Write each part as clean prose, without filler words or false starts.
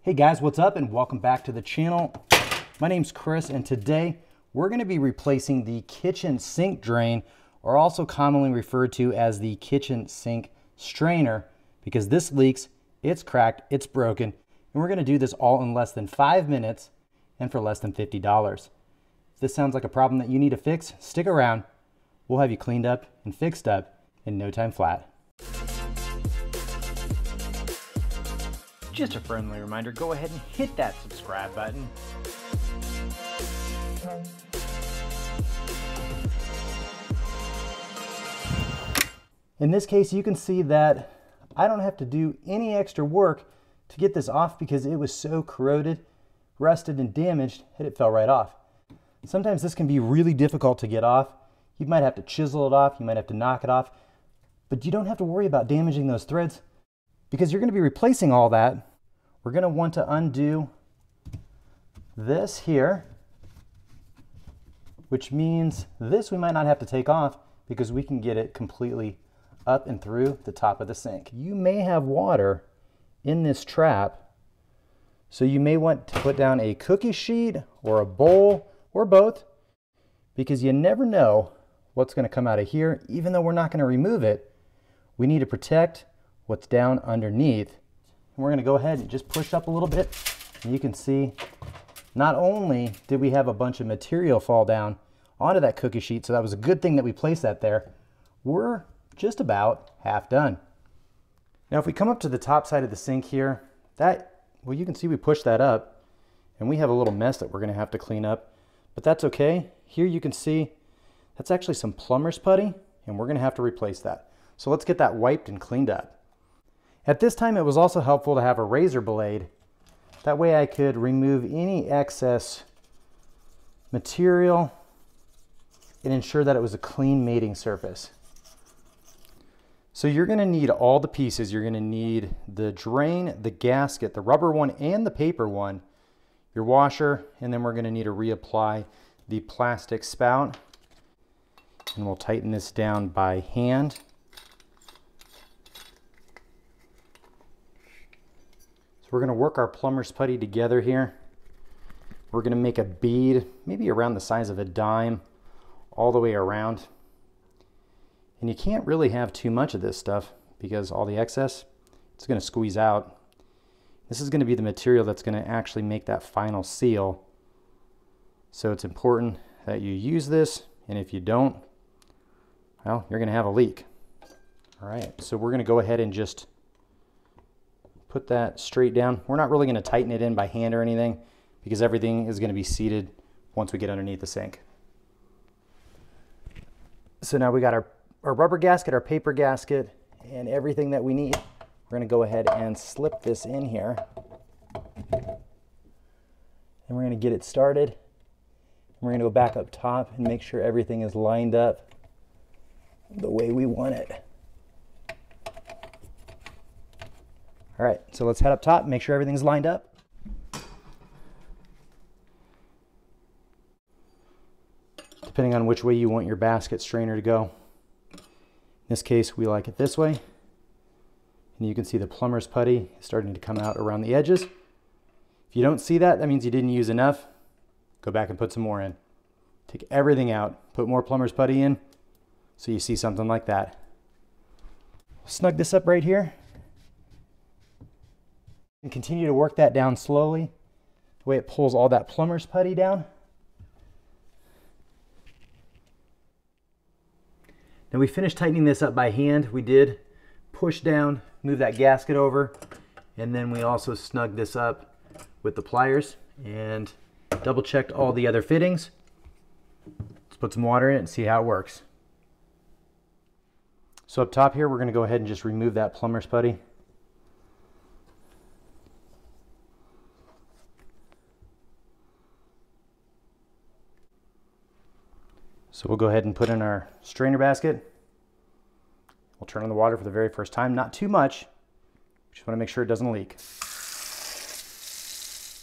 Hey guys, what's up and welcome back to the channel. My name's Chris and today we're going to be replacing the kitchen sink drain, or also commonly referred to as the kitchen sink strainer, because this leaks, it's cracked, it's broken, and we're going to do this all in less than 5 minutes and for less than $50. If this sounds like a problem that you need to fix, stick around. We'll have you cleaned up and fixed up in no time flat. Just a friendly reminder, go ahead and hit that subscribe button. In this case, you can see that I don't have to do any extra work to get this off because it was so corroded, rusted, and damaged that it fell right off. Sometimes this can be really difficult to get off. You might have to chisel it off, you might have to knock it off, but you don't have to worry about damaging those threads because you're going to be replacing all that. We're going to want to undo this here, which means this we might not have to take off because we can get it completely up and through the top of the sink. You may have water in this trap, so you may want to put down a cookie sheet or a bowl or both, because you never know what's going to come out of here. Even though we're not going to remove it, we need to protect what's down underneath. And we're going to go ahead and just push up a little bit, and you can see not only did we have a bunch of material fall down onto that cookie sheet, so that was a good thing that we placed that there, we're just about half done. Now if we come up to the top side of the sink here, well, you can see we pushed that up and we have a little mess that we're going to have to clean up, but that's okay. Here you can see that's actually some plumber's putty, and we're going to have to replace that. So let's get that wiped and cleaned up. At this time, it was also helpful to have a razor blade. That way I could remove any excess material and ensure that it was a clean mating surface. So you're going to need all the pieces. You're going to need the drain, the gasket, the rubber one and the paper one, your washer, and then we're going to need to reapply the plastic spout. And we'll tighten this down by hand. So we're going to work our plumber's putty together here. We're going to make a bead, maybe around the size of a dime, all the way around. And you can't really have too much of this stuff because all the excess, it's going to squeeze out. This is going to be the material that's going to actually make that final seal. So it's important that you use this, and if you don't, well, you're going to have a leak. All right, so we're going to go ahead and just put that straight down. We're not really going to tighten it in by hand or anything because everything is going to be seated once we get underneath the sink. So now we got our rubber gasket, our paper gasket, and everything that we need. We're going to go ahead and slip this in here. And we're going to get it started. We're going to go back up top and make sure everything is lined up the way we want it. All right, so let's head up top and make sure everything's lined up. Depending on which way you want your basket strainer to go. In this case, we like it this way. And you can see the plumber's putty is starting to come out around the edges. If you don't see that, that means you didn't use enough. Go back and put some more in. Take everything out, put more plumber's putty in, so you see something like that. Snug this up right here. And continue to work that down slowly, the way it pulls all that plumber's putty down. Now we finished tightening this up by hand. We did push down, move that gasket over, and then we also snugged this up with the pliers and double checked all the other fittings. Let's put some water in it and see how it works. So up top here, we're going to go ahead and just remove that plumber's putty. So we'll go ahead and put in our strainer basket. We'll turn on the water for the very first time, not too much. We just want to make sure it doesn't leak.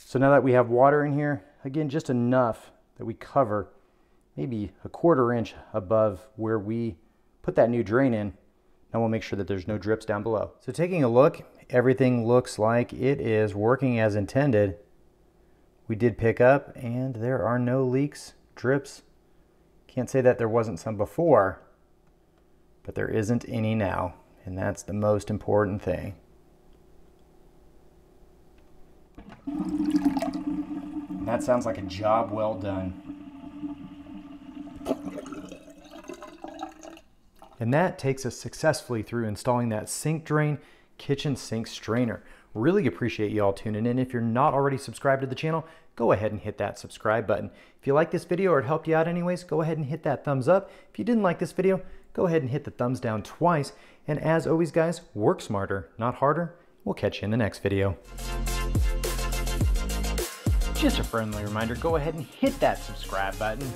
So now that we have water in here, again, just enough that we cover maybe a 1/4 inch above where we put that new drain in. Now we'll make sure that there's no drips down below. So taking a look, everything looks like it is working as intended. We did pick up and there are no leaks, drips. Can't say that there wasn't some before, but there isn't any now, and that's the most important thing. And that sounds like a job well done. And that takes us successfully through installing that sink drain kitchen sink strainer. Really appreciate you all tuning in. If you're not already subscribed to the channel, go ahead and hit that subscribe button. If you like this video or it helped you out anyways, go ahead and hit that thumbs up. If you didn't like this video, go ahead and hit the thumbs down twice. And as always, guys, work smarter, not harder. We'll catch you in the next video. Just a friendly reminder, go ahead and hit that subscribe button.